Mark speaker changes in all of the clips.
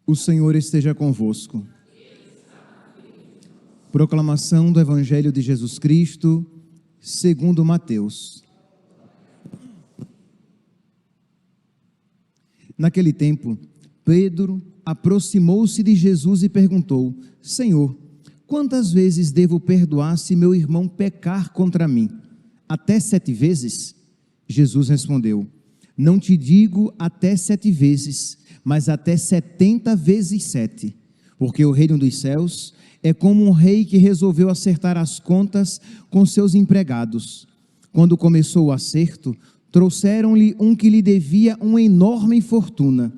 Speaker 1: O Senhor esteja convosco. Proclamação do Evangelho de Jesus Cristo, segundo Mateus. Naquele tempo, Pedro aproximou-se de Jesus e perguntou: Senhor, quantas vezes devo perdoar se meu irmão pecar contra mim? Até 7 vezes? Jesus respondeu: Não te digo até 7 vezes, mas até 70 vezes 7, porque o reino dos céus é como um rei que resolveu acertar as contas com seus empregados. Quando começou o acerto, trouxeram-lhe um que lhe devia uma enorme fortuna.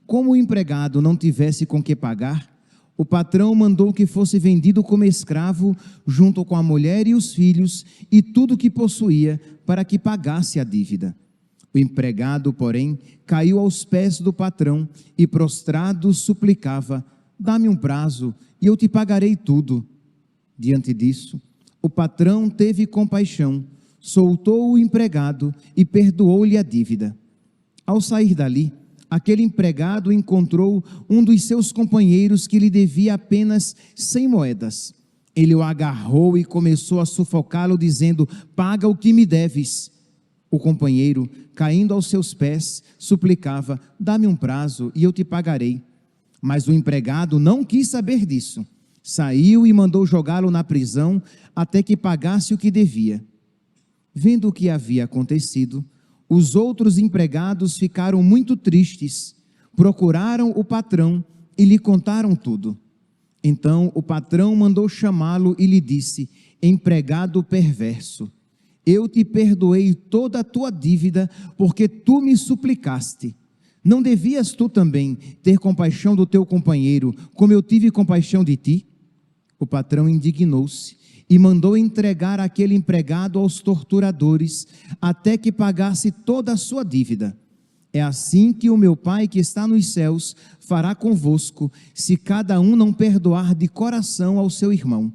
Speaker 1: Como o empregado não tivesse com que pagar, o patrão mandou que fosse vendido como escravo, junto com a mulher e os filhos, e tudo o que possuía, para que pagasse a dívida. O empregado, porém, caiu aos pés do patrão e, prostrado, suplicava: Dá-me um prazo e eu te pagarei tudo. Diante disso, o patrão teve compaixão, soltou o empregado e perdoou-lhe a dívida. Ao sair dali, aquele empregado encontrou um dos seus companheiros que lhe devia apenas 100 moedas. Ele o agarrou e começou a sufocá-lo, dizendo: Paga o que me deves. O companheiro, caindo aos seus pés, suplicava: Dá-me um prazo e eu te pagarei. Mas o empregado não quis saber disso. Saiu e mandou jogá-lo na prisão até que pagasse o que devia. Vendo o que havia acontecido, os outros empregados ficaram muito tristes, procuraram o patrão e lhe contaram tudo. Então o patrão mandou chamá-lo e lhe disse: Empregado perverso, eu te perdoei toda a tua dívida, porque tu me suplicaste. Não devias tu também ter compaixão do teu companheiro, como eu tive compaixão de ti? O patrão indignou-se e mandou entregar aquele empregado aos torturadores, até que pagasse toda a sua dívida. É assim que o meu Pai que está nos céus fará convosco, se cada um não perdoar de coração ao seu irmão.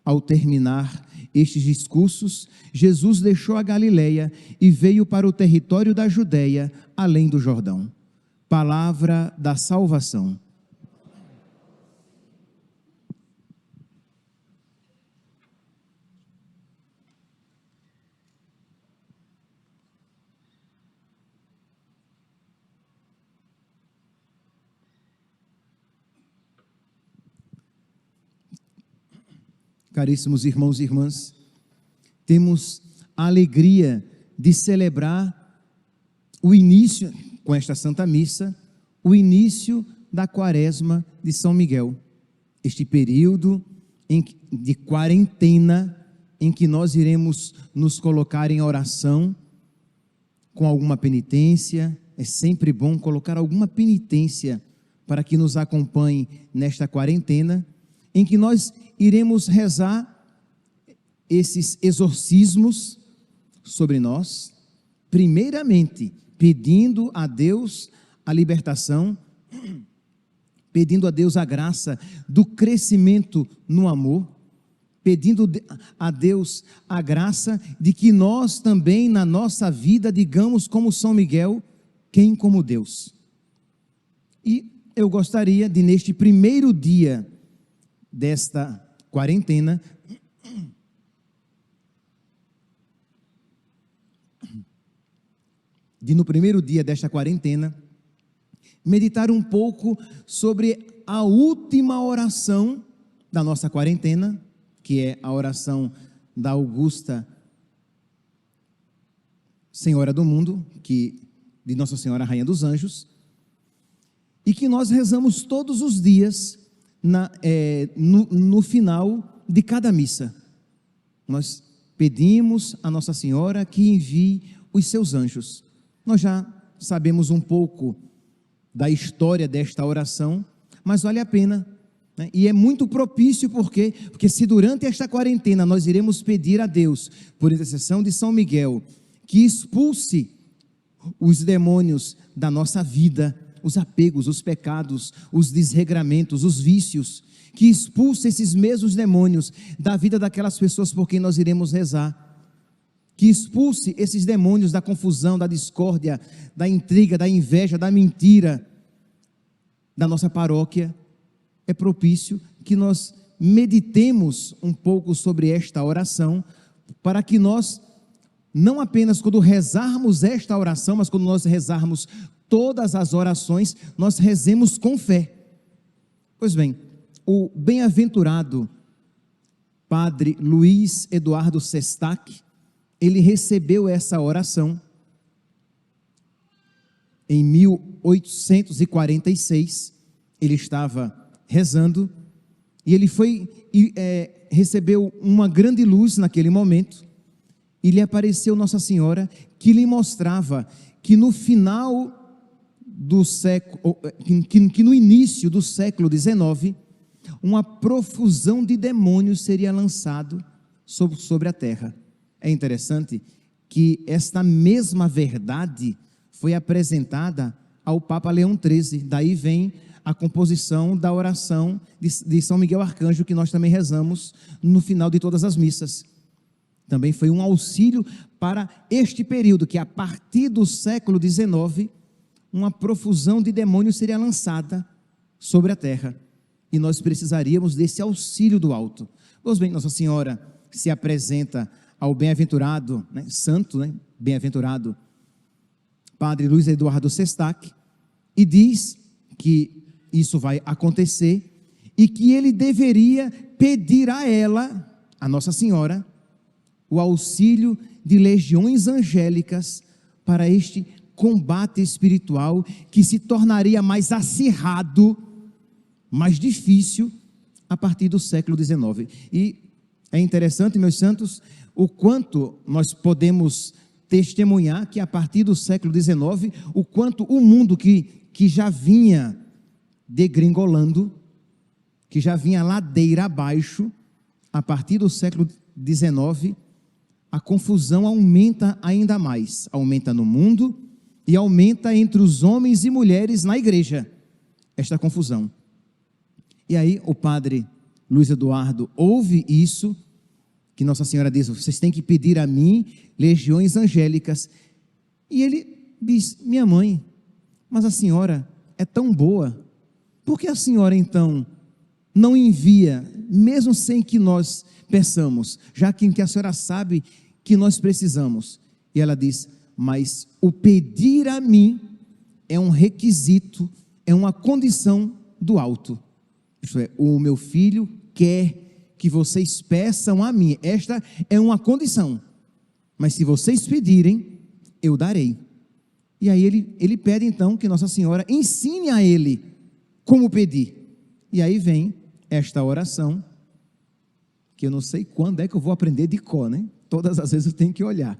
Speaker 1: Ao terminar estes discursos, Jesus deixou a Galileia e veio para o território da Judeia, além do Jordão. Palavra da salvação. Caríssimos irmãos e irmãs, temos a alegria de celebrar o início, com esta Santa Missa, o início da Quaresma de São Miguel. Este período de quarentena, em que nós iremos nos colocar em oração, com alguma penitência. É sempre bom colocar alguma penitência para que nos acompanhe nesta quarentena, em que nós iremos rezar esses exorcismos sobre nós, primeiramente pedindo a Deus a libertação, pedindo a Deus a graça do crescimento no amor, pedindo a Deus a graça de que nós também na nossa vida digamos como São Miguel: quem como Deus? E eu gostaria de, neste primeiro dia desta quarentena, no primeiro dia desta quarentena, meditar um pouco sobre a última oração da nossa quarentena, que é a oração da Augusta Senhora do Mundo, de Nossa Senhora Rainha dos Anjos, e que nós rezamos todos os dias no final de cada missa. Nós pedimos a Nossa Senhora que envie os seus anjos. Nós já sabemos um pouco da história desta oração, mas vale a pena, né? E é muito propício, porque se durante esta quarentena nós iremos pedir a Deus, por intercessão de São Miguel, que expulse os demônios da nossa vida, os apegos, os pecados, os desregramentos, os vícios, que expulse esses mesmos demônios da vida daquelas pessoas por quem nós iremos rezar, que expulse esses demônios da confusão, da discórdia, da intriga, da inveja, da mentira, da nossa paróquia, é propício que nós meditemos um pouco sobre esta oração, para que nós, não apenas quando rezarmos esta oração, mas quando nós rezarmos todas as orações, nós rezemos com fé. Pois bem, o bem-aventurado Padre Luiz Eduardo Sestak, ele recebeu essa oração em 1846, ele estava rezando, e ele recebeu uma grande luz naquele momento, e lhe apareceu Nossa Senhora, que lhe mostrava que no final do século, que no início do século XIX, uma profusão de demônios seria lançado sobre a terra. É interessante que esta mesma verdade foi apresentada ao Papa Leão XIII, daí vem a composição da oração de São Miguel Arcanjo, que nós também rezamos no final de todas as missas. Também foi um auxílio para este período, que a partir do século XIX, uma profusão de demônios seria lançada sobre a terra, e nós precisaríamos desse auxílio do alto. Pois bem, Nossa Senhora se apresenta ao bem-aventurado, santo, bem-aventurado Padre Luiz Eduardo Sestak, e diz que isso vai acontecer, e que ele deveria pedir a ela, a Nossa Senhora, o auxílio de legiões angélicas para este combate espiritual que se tornaria mais acirrado, mais difícil a partir do século XIX. E é interessante, meus santos, o quanto nós podemos testemunhar que a partir do século XIX, o quanto o mundo que já vinha degringolando, que já vinha ladeira abaixo, a partir do século XIX, a confusão aumenta ainda mais, aumenta no mundo e aumenta entre os homens e mulheres na igreja, esta confusão. E aí o Padre Luiz Eduardo ouve isso, que Nossa Senhora diz, vocês têm que pedir a mim legiões angélicas, e ele diz, minha mãe, mas a senhora é tão boa, por que a senhora então não envia, mesmo sem que nós peçamos, já que a senhora sabe que nós precisamos? E ela diz, mas o pedir a mim é um requisito, é uma condição do alto. Isto é, o meu filho quer que vocês peçam a mim, esta é uma condição, mas se vocês pedirem, eu darei. E aí ele pede então que Nossa Senhora ensine a ele como pedir. E aí vem esta oração, que eu não sei quando é que eu vou aprender de cor, né? Todas as vezes eu tenho que olhar.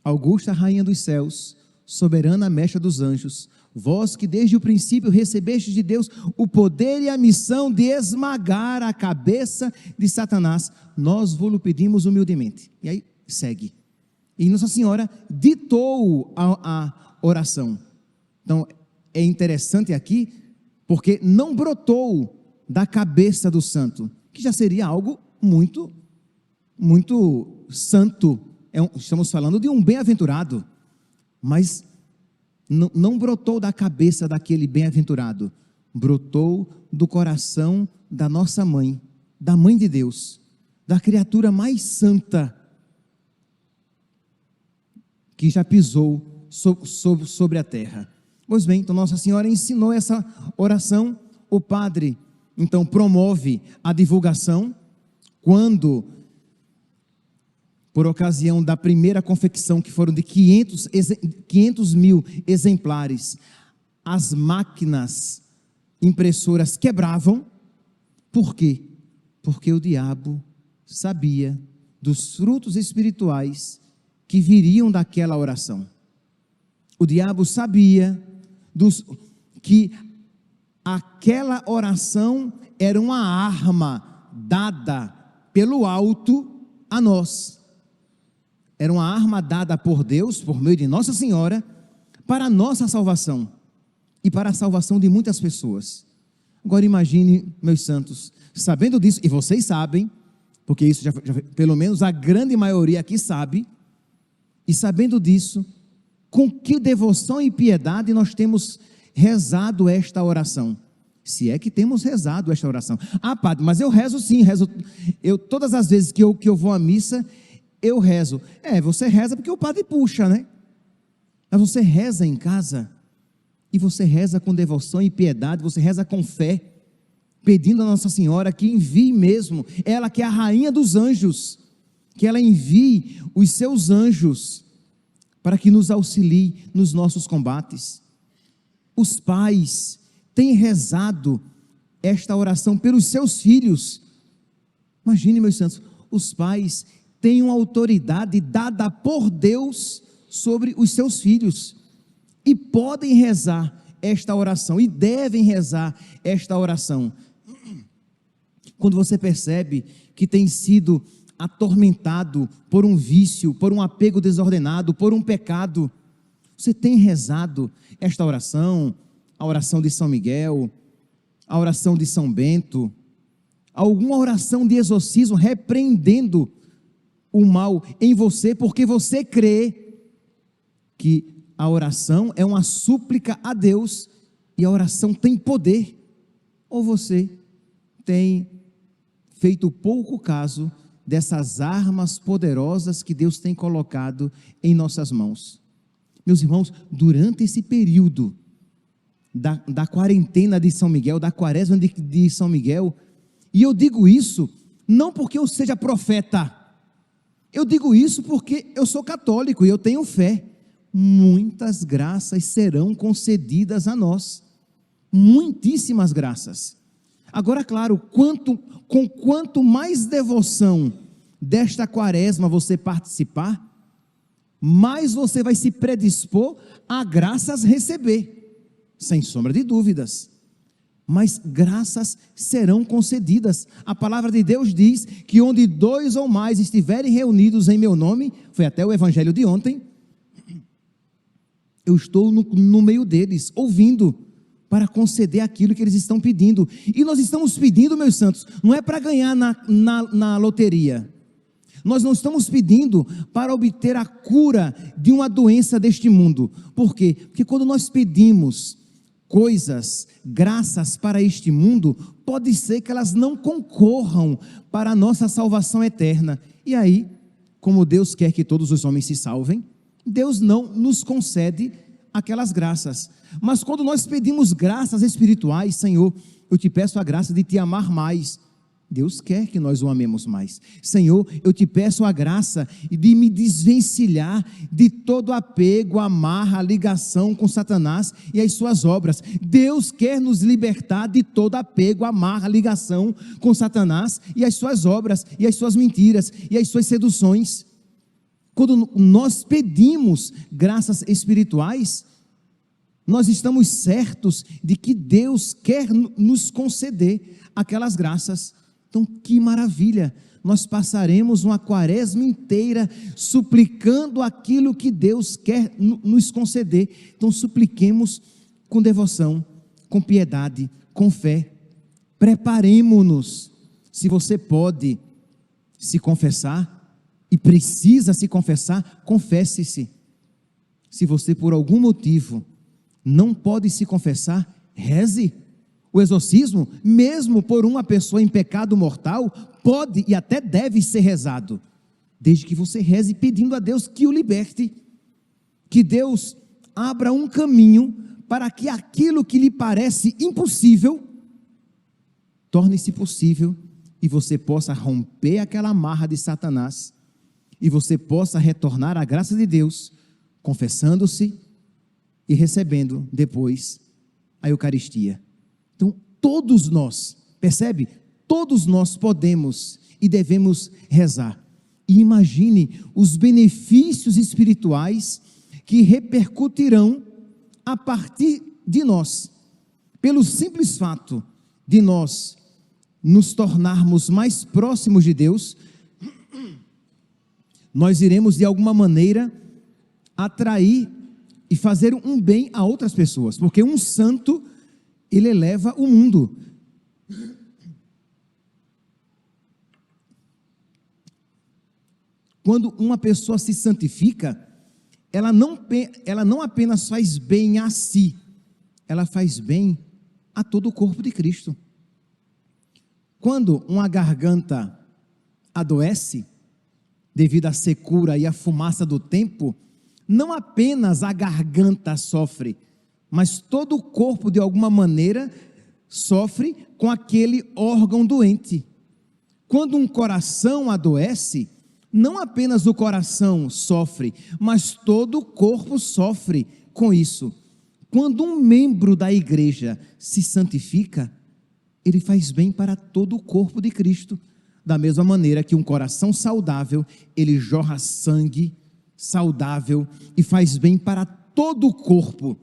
Speaker 1: Augusta Rainha dos céus, soberana mestra dos anjos, vós que desde o princípio recebestes de Deus o poder e a missão de esmagar a cabeça de Satanás, nós vos pedimos humildemente. E aí segue. E Nossa Senhora ditou a oração. Então é interessante aqui, porque não brotou da cabeça do santo, que já seria algo muito, muito santo. Estamos falando de um bem-aventurado, mas não brotou da cabeça daquele bem-aventurado, brotou do coração da nossa mãe, da mãe de Deus, da criatura mais santa que já pisou sobre a terra. Pois bem, então Nossa Senhora ensinou essa oração, o padre então promove a divulgação, quando, por ocasião da primeira confecção, que foram de 500 mil exemplares, as máquinas impressoras quebravam. Por quê? Porque o diabo sabia dos frutos espirituais que viriam daquela oração. O diabo sabia que aquela oração era uma arma dada pelo alto a nós. Era uma arma dada por Deus, por meio de Nossa Senhora, para a nossa salvação e para a salvação de muitas pessoas. Agora imagine, meus santos, sabendo disso, e vocês sabem, porque isso já pelo menos a grande maioria aqui sabe, e sabendo disso, com que devoção e piedade nós temos rezado esta oração. Se é que temos rezado esta oração. Ah, padre, mas eu rezo sim, todas as vezes que eu vou à missa, eu rezo. Você reza porque o padre puxa, né? Mas você reza em casa, e você reza com devoção e piedade, você reza com fé, pedindo a Nossa Senhora que envie mesmo, ela que é a rainha dos anjos, que ela envie os seus anjos, para que nos auxilie nos nossos combates. Os pais têm rezado esta oração pelos seus filhos. Imagine, meus santos, os pais têm uma autoridade dada por Deus sobre os seus filhos, e podem rezar esta oração, e devem rezar esta oração. Quando você percebe que tem sido atormentado por um vício, por um apego desordenado, por um pecado, você tem rezado esta oração, a oração de São Miguel, a oração de São Bento, alguma oração de exorcismo repreendendo o mal em você, porque você crê que a oração é uma súplica a Deus e a oração tem poder? Ou você tem feito pouco caso dessas armas poderosas que Deus tem colocado em nossas mãos? Meus irmãos, durante esse período da quarentena de São Miguel, da quaresma de São Miguel, e eu digo isso não porque eu seja profeta, eu digo isso porque eu sou católico e eu tenho fé. Muitas graças serão concedidas a nós, muitíssimas graças. Agora, claro, com quanto mais devoção desta quaresma você participar, mais você vai se predispor a graças receber, sem sombra de dúvidas. Mas graças serão concedidas. A palavra de Deus diz que onde 2 ou mais estiverem reunidos em meu nome, foi até o evangelho de ontem, eu estou no meio deles, ouvindo, para conceder aquilo que eles estão pedindo. E nós estamos pedindo, meus santos, não é para ganhar na loteria. Nós não estamos pedindo para obter a cura de uma doença deste mundo. Por quê? Porque quando nós pedimos coisas, graças para este mundo, pode ser que elas não concorram para a nossa salvação eterna. E aí, como Deus quer que todos os homens se salvem, Deus não nos concede aquelas graças. Mas quando nós pedimos graças espirituais, Senhor, eu te peço a graça de te amar mais. Deus quer que nós o amemos mais. Senhor, eu te peço a graça de me desvencilhar de todo apego, amarra, ligação com Satanás e as suas obras. Deus quer nos libertar de todo apego, amarra, ligação com Satanás e as suas obras, e as suas mentiras, e as suas seduções. Quando nós pedimos graças espirituais, nós estamos certos de que Deus quer nos conceder aquelas graças. Então, que maravilha! Nós passaremos uma quaresma inteira suplicando aquilo que Deus quer nos conceder. Então, supliquemos com devoção, com piedade, com fé. Preparemo-nos. Se você pode se confessar e precisa se confessar, confesse-se. Se você por algum motivo não pode se confessar, reze. O exorcismo, mesmo por uma pessoa em pecado mortal, pode e até deve ser rezado, desde que você reze pedindo a Deus que o liberte, que Deus abra um caminho para que aquilo que lhe parece impossível, torne-se possível, e você possa romper aquela amarra de Satanás, e você possa retornar à graça de Deus, confessando-se e recebendo depois a Eucaristia. Então, todos nós, percebe? Todos nós podemos e devemos rezar. E imagine os benefícios espirituais que repercutirão a partir de nós, pelo simples fato de nós nos tornarmos mais próximos de Deus. Nós iremos de alguma maneira atrair e fazer um bem a outras pessoas, porque um santo, ele eleva o mundo. Quando uma pessoa se santifica, ela não apenas faz bem a si, ela faz bem a todo o corpo de Cristo. Quando uma garganta adoece, devido à secura e à fumaça do tempo, não apenas a garganta sofre, mas todo o corpo de alguma maneira sofre com aquele órgão doente. Quando um coração adoece, não apenas o coração sofre, mas todo o corpo sofre com isso. Quando um membro da igreja se santifica, ele faz bem para todo o corpo de Cristo. Da mesma maneira que um coração saudável, ele jorra sangue saudável e faz bem para todo o corpo,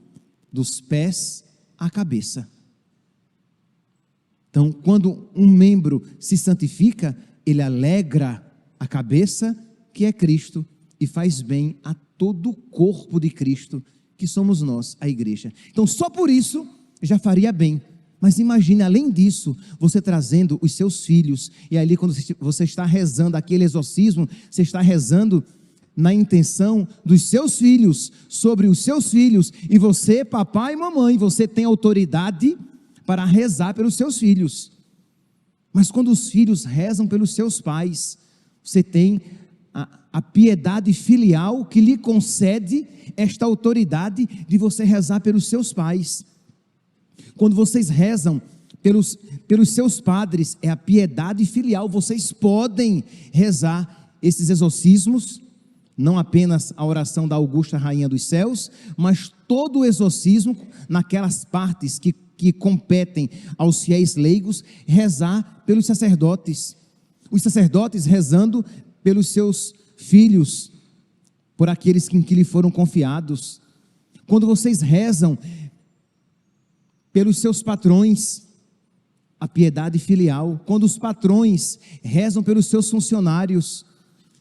Speaker 1: dos pés à cabeça. Então, quando um membro se santifica, ele alegra a cabeça, que é Cristo, e faz bem a todo o corpo de Cristo, que somos nós, a igreja. Então, só por isso, já faria bem. Mas imagine, além disso, você trazendo os seus filhos, e ali quando você está rezando aquele exorcismo, você está rezando na intenção dos seus filhos, sobre os seus filhos, e você, papai e mamãe, você tem autoridade para rezar pelos seus filhos. Mas quando os filhos rezam pelos seus pais, você tem a piedade filial que lhe concede esta autoridade de você rezar pelos seus pais. Quando vocês rezam pelos seus padres, é a piedade filial, vocês podem rezar esses exorcismos, não apenas a oração da Augusta Rainha dos Céus, mas todo o exorcismo, naquelas partes que competem aos fiéis leigos, rezar pelos sacerdotes. Os sacerdotes rezando pelos seus filhos, por aqueles que lhe foram confiados. Quando vocês rezam pelos seus patrões, a piedade filial. Quando os patrões rezam pelos seus funcionários,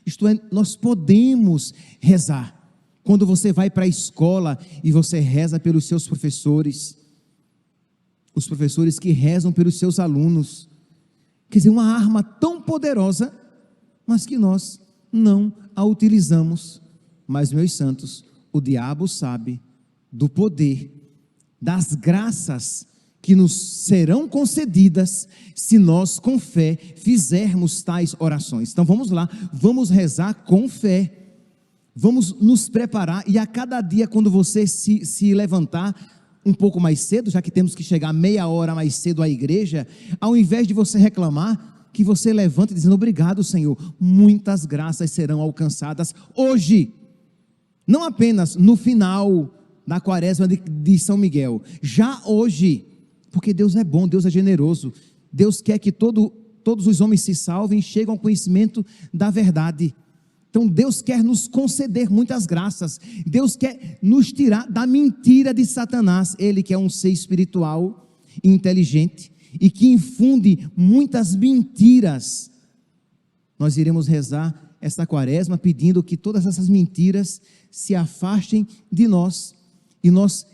Speaker 1: isto é, nós podemos rezar. Quando você vai para a escola e você reza pelos seus professores, os professores que rezam pelos seus alunos, quer dizer, uma arma tão poderosa, mas que nós não a utilizamos. Mas, meus santos, o diabo sabe do poder, das graças que nos serão concedidas se nós com fé fizermos tais orações. Então vamos lá, vamos rezar com fé, vamos nos preparar, e a cada dia quando você se levantar um pouco mais cedo, já que temos que chegar meia hora mais cedo à igreja, ao invés de você reclamar, que você levante dizendo: obrigado, Senhor, muitas graças serão alcançadas hoje, não apenas no final da quaresma de São Miguel, já hoje, porque Deus é bom, Deus é generoso, Deus quer que todos os homens se salvem e cheguem ao conhecimento da verdade. Então Deus quer nos conceder muitas graças, Deus quer nos tirar da mentira de Satanás, ele que é um ser espiritual, inteligente, e que infunde muitas mentiras. Nós iremos rezar esta quaresma pedindo que todas essas mentiras se afastem de nós, e nós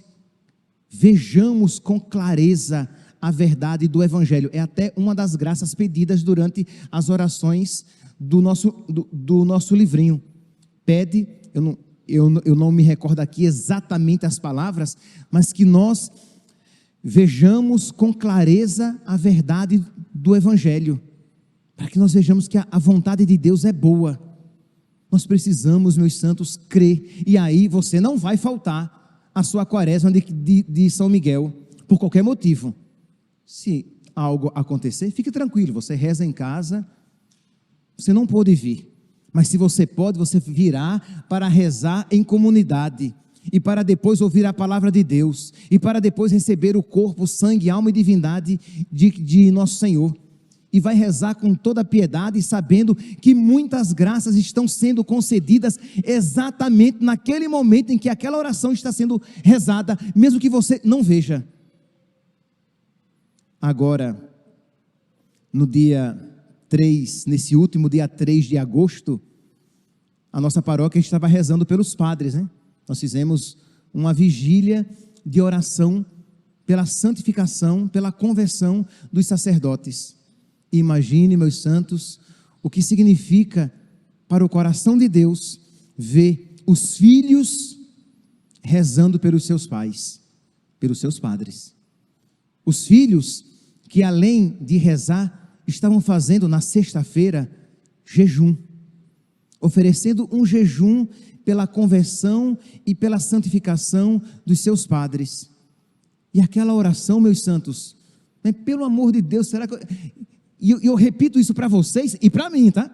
Speaker 1: vejamos com clareza a verdade do Evangelho. É até uma das graças pedidas durante as orações do nosso livrinho. Pede, eu não me recordo aqui exatamente as palavras, mas que nós vejamos com clareza a verdade do Evangelho, para que nós vejamos que a vontade de Deus é boa. Nós precisamos, meus santos, crer, e aí você não vai faltar a sua quaresma de São Miguel, por qualquer motivo. Se algo acontecer, fique tranquilo, você reza em casa, você não pode vir, mas se você pode, você virá para rezar em comunidade, e para depois ouvir a palavra de Deus, e para depois receber o corpo, sangue, alma e divindade de nosso Senhor, e vai rezar com toda a piedade, sabendo que muitas graças estão sendo concedidas exatamente naquele momento em que aquela oração está sendo rezada, mesmo que você não veja. Agora, no dia 3, nesse último dia 3 de agosto, a nossa paróquia estava rezando pelos padres, né? Nós fizemos uma vigília de oração pela santificação, pela conversão dos sacerdotes. Imagine, meus santos, o que significa para o coração de Deus ver os filhos rezando pelos seus pais, pelos seus padres. os filhos que, além de rezar, estavam fazendo na sexta-feira jejum, oferecendo um jejum pela conversão e pela santificação dos seus padres. E aquela oração, meus santos, né, pelo amor de Deus, será que... E eu repito isso para vocês e para mim, tá?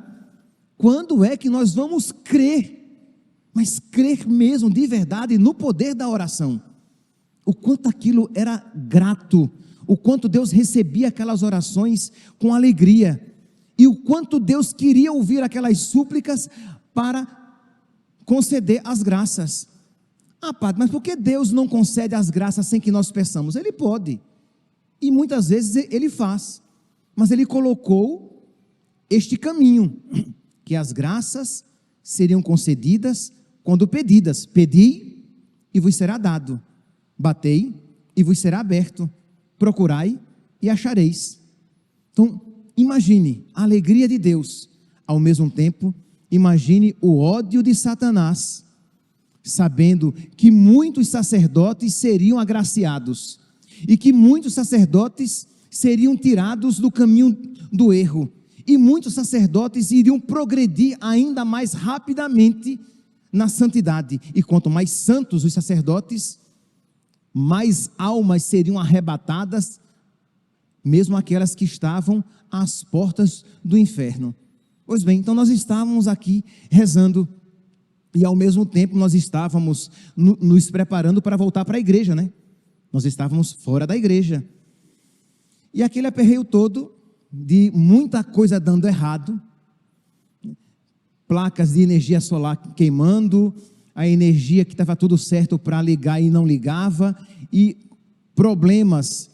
Speaker 1: Quando é que nós vamos crer, mas crer mesmo, de verdade, no poder da oração? O quanto aquilo era grato, o quanto Deus recebia aquelas orações com alegria, e o quanto Deus queria ouvir aquelas súplicas para conceder as graças. Ah, padre, mas por que Deus não concede as graças sem que nós peçamos? Ele pode, e muitas vezes Ele faz, mas Ele colocou este caminho, que as graças seriam concedidas quando pedidas. Pedi e vos será dado, batei e vos será aberto, procurai e achareis. Então, imagine a alegria de Deus, ao mesmo tempo, imagine o ódio de Satanás, sabendo que muitos sacerdotes seriam agraciados, e que muitos sacerdotes seriam tirados do caminho do erro, e muitos sacerdotes iriam progredir ainda mais rapidamente na santidade, e quanto mais santos os sacerdotes, mais almas seriam arrebatadas, mesmo aquelas que estavam às portas do inferno. Pois bem, então nós estávamos aqui rezando, e ao mesmo tempo nós estávamos nos preparando para voltar para a igreja, né? Nós estávamos fora da igreja, e aquele aperreio todo, de muita coisa dando errado, placas de energia solar queimando, a energia que estava tudo certo para ligar e não ligava, e problemas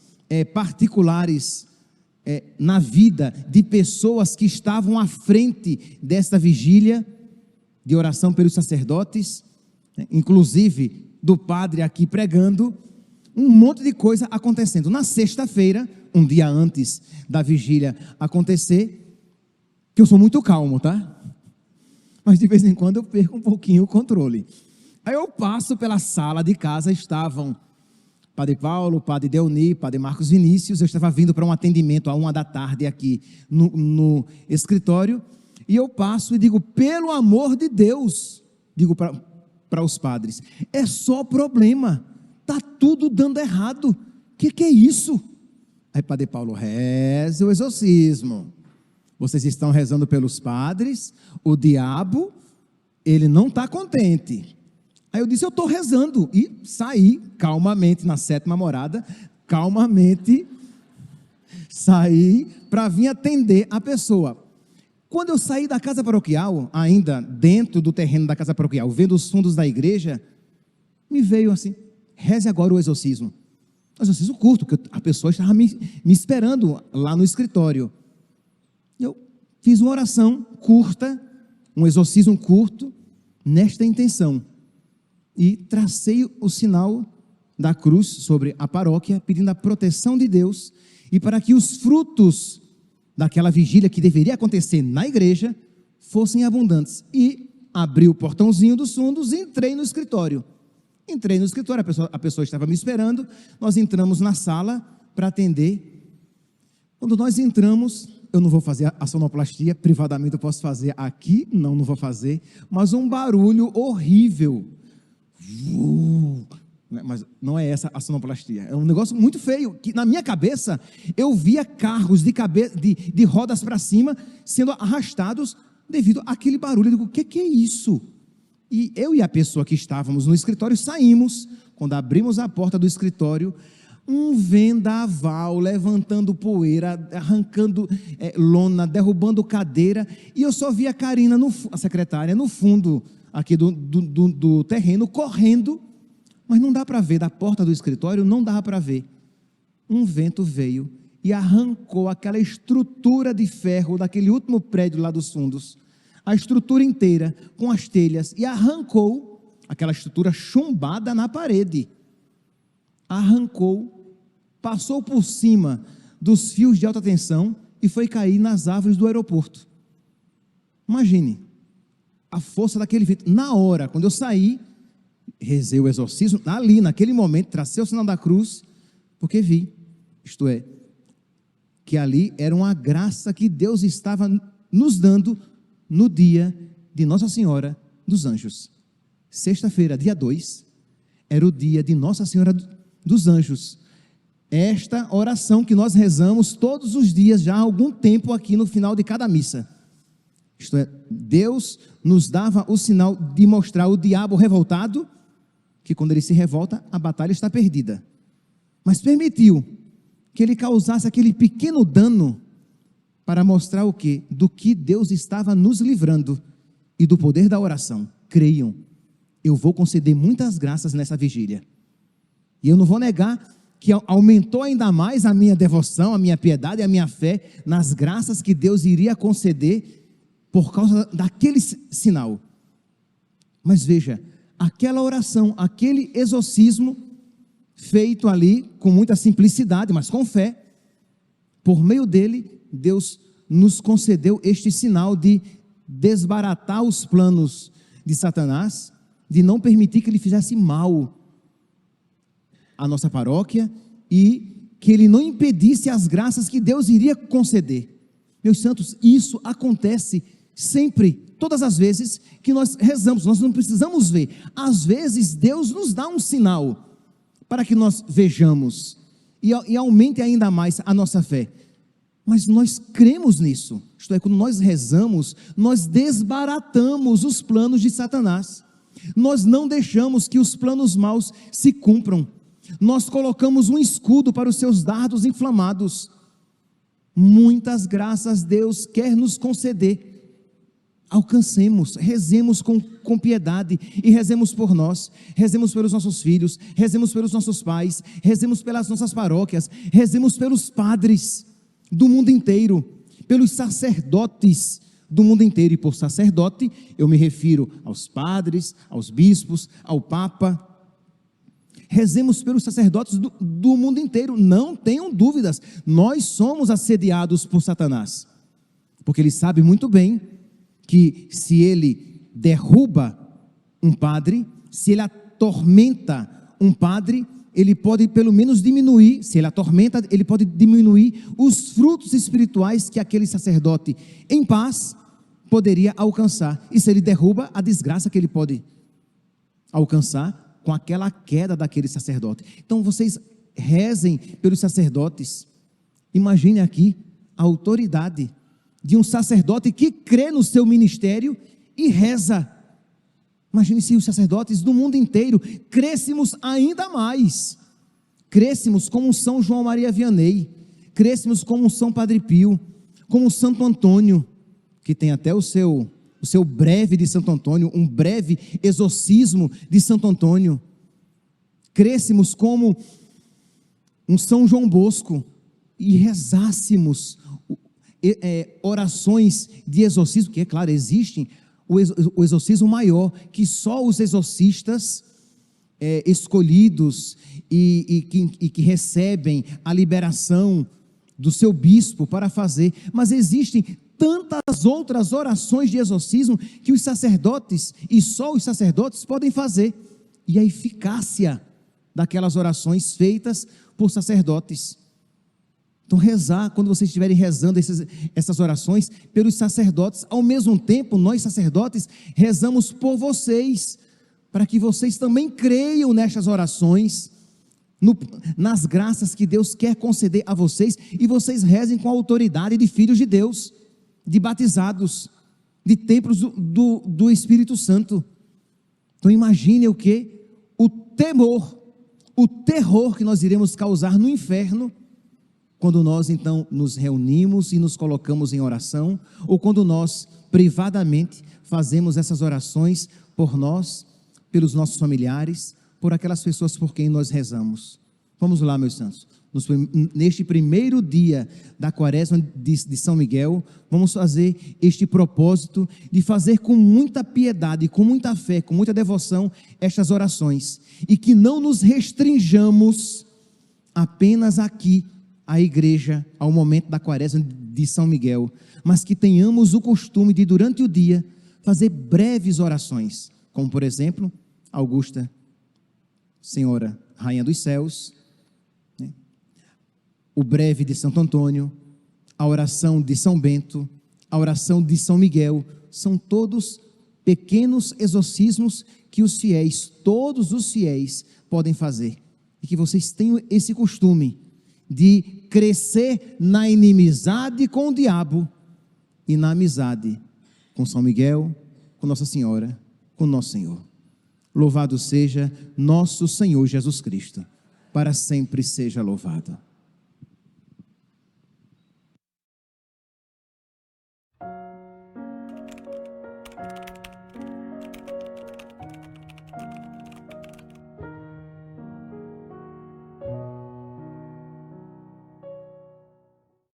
Speaker 1: particulares na vida de pessoas que estavam à frente desta vigília de oração pelos sacerdotes, inclusive do padre aqui pregando, um monte de coisa acontecendo. Na sexta-feira, um dia antes da vigília acontecer, que eu sou muito calmo, tá? Mas de vez em quando eu perco um pouquinho o controle. Aí eu passo pela sala de casa, estavam Padre Paulo, Padre Deoni, Padre Marcos Vinícius. Eu estava vindo para um atendimento à 13h aqui no escritório, e eu passo e digo, pelo amor de Deus, digo para os padres, é só problema, está tudo dando errado, o que é isso? Aí Padre Paulo, reze o exorcismo. Vocês estão rezando pelos padres, o diabo, ele não está contente. Aí eu disse, eu estou rezando, e saí calmamente na 7ª morada, calmamente, saí para vir atender a pessoa. Quando eu saí da casa paroquial, ainda dentro do terreno da casa paroquial, vendo os fundos da igreja, me veio assim, reze agora o exorcismo. O exorcismo curto, porque a pessoa estava me esperando lá no escritório. Eu fiz uma oração curta, um exorcismo curto, nesta intenção, e tracei o sinal da cruz sobre a paróquia, pedindo a proteção de Deus, e para que os frutos daquela vigília que deveria acontecer na igreja, fossem abundantes. E abri o portãozinho dos fundos e entrei no escritório. A pessoa estava me esperando, nós entramos na sala para atender. Quando nós entramos, eu não vou fazer a sonoplastia, privadamente eu posso fazer aqui, não vou fazer, mas um barulho horrível. Mas não é essa a sonoplastia, é um negócio muito feio, que na minha cabeça, eu via carros de rodas para cima, sendo arrastados devido àquele barulho. Eu digo, o que é isso? E eu e a pessoa que estávamos no escritório saímos. Quando abrimos a porta do escritório, um vendaval levantando poeira, arrancando lona, derrubando cadeira, e eu só vi a Karina, a secretária, no fundo aqui do terreno, correndo, mas não dá para ver, da porta do escritório não dá para ver. Um vento veio e arrancou aquela estrutura de ferro daquele último prédio lá dos fundos, a estrutura inteira, com as telhas, e arrancou aquela estrutura chumbada na parede, arrancou, passou por cima dos fios de alta tensão e foi cair nas árvores do aeroporto. Imagine a força daquele vento. Na hora, quando eu saí, rezei o exorcismo, ali naquele momento, tracei o sinal da cruz, porque vi Isto é, que ali era uma graça que Deus estava nos dando no dia de Nossa Senhora dos Anjos. Sexta-feira, dia 2, era o dia de Nossa Senhora dos Anjos. Esta oração que nós rezamos todos os dias já há algum tempo aqui no final de cada missa. Isto é, Deus nos dava o sinal de mostrar o diabo revoltado, que quando ele se revolta, a batalha está perdida. Mas permitiu que ele causasse aquele pequeno dano para mostrar o quê? Do que Deus estava nos livrando e do poder da oração. Creiam, eu vou conceder muitas graças nessa vigília. E eu não vou negar que aumentou ainda mais a minha devoção, a minha piedade e a minha fé nas graças que Deus iria conceder por causa daquele sinal. Mas veja, aquela oração, aquele exorcismo feito ali com muita simplicidade, mas com fé, por meio dele, Deus nos concedeu este sinal de desbaratar os planos de Satanás, de não permitir que ele fizesse mal à nossa paróquia e que ele não impedisse as graças que Deus iria conceder. Meus santos, isso acontece sempre, todas as vezes que nós rezamos, nós não precisamos ver. Às vezes Deus nos dá um sinal para que nós vejamos e aumente ainda mais a nossa fé. Mas nós cremos nisso. Isto é, quando nós rezamos, nós desbaratamos os planos de Satanás. Nós não deixamos que os planos maus se cumpram. Nós colocamos um escudo para os seus dardos inflamados. Muitas graças Deus quer nos conceder. Alcancemos, rezemos com piedade e rezemos por nós, rezemos pelos nossos filhos, rezemos pelos nossos pais, rezemos pelas nossas paróquias, rezemos pelos padres do mundo inteiro, pelos sacerdotes do mundo inteiro. E por sacerdote eu me refiro aos padres, aos bispos, ao Papa. Rezemos pelos sacerdotes do mundo inteiro, não tenham dúvidas, nós somos assediados por Satanás, porque ele sabe muito bem que se ele derruba um padre, se ele atormenta um padre, ele pode pelo menos diminuir, se ele atormenta, ele pode diminuir os frutos espirituais que aquele sacerdote em paz poderia alcançar. E se ele derruba, a desgraça que ele pode alcançar com aquela queda daquele sacerdote. Então vocês rezem pelos sacerdotes. Imagine aqui a autoridade de um sacerdote que crê no seu ministério e reza. Imagine se os sacerdotes do mundo inteiro crescemos ainda mais, crescemos como São João Maria Vianney, crescemos como São Padre Pio, como Santo Antônio, que tem até o seu breve de Santo Antônio, um breve exorcismo de Santo Antônio, crescemos como um São João Bosco e rezássemos orações de exorcismo, que é claro, existem o exorcismo maior, que só os exorcistas escolhidos e que recebem a liberação do seu bispo para fazer, mas existem tantas outras orações de exorcismo que os sacerdotes, e só os sacerdotes podem fazer, e a eficácia daquelas orações feitas por sacerdotes. Então rezar, quando vocês estiverem rezando essas orações pelos sacerdotes, ao mesmo tempo nós sacerdotes rezamos por vocês, para que vocês também creiam nestas orações, nas graças que Deus quer conceder a vocês, e vocês rezem com a autoridade de filhos de Deus, de batizados, de templos do Espírito Santo. Então imagine o que? O temor, o terror que nós iremos causar no inferno, quando nós então nos reunimos e nos colocamos em oração, ou quando nós privadamente fazemos essas orações por nós, pelos nossos familiares, por aquelas pessoas por quem nós rezamos. Vamos lá, meus santos, neste primeiro dia da quaresma de São Miguel, vamos fazer este propósito de fazer com muita piedade, com muita fé, com muita devoção estas orações, e que não nos restringamos apenas aqui à igreja, ao momento da quaresma de São Miguel, mas que tenhamos o costume de, durante o dia, fazer breves orações, como por exemplo, Augusta, Senhora, Rainha dos Céus, né? o breve de Santo Antônio, a oração de São Bento, a oração de São Miguel, são todos pequenos exorcismos que os fiéis, todos os fiéis, podem fazer. E que vocês tenham esse costume de crescer na inimizade com o diabo e na amizade com São Miguel, com Nossa Senhora, com Nosso Senhor. Louvado seja nosso Senhor Jesus Cristo, para sempre seja louvado.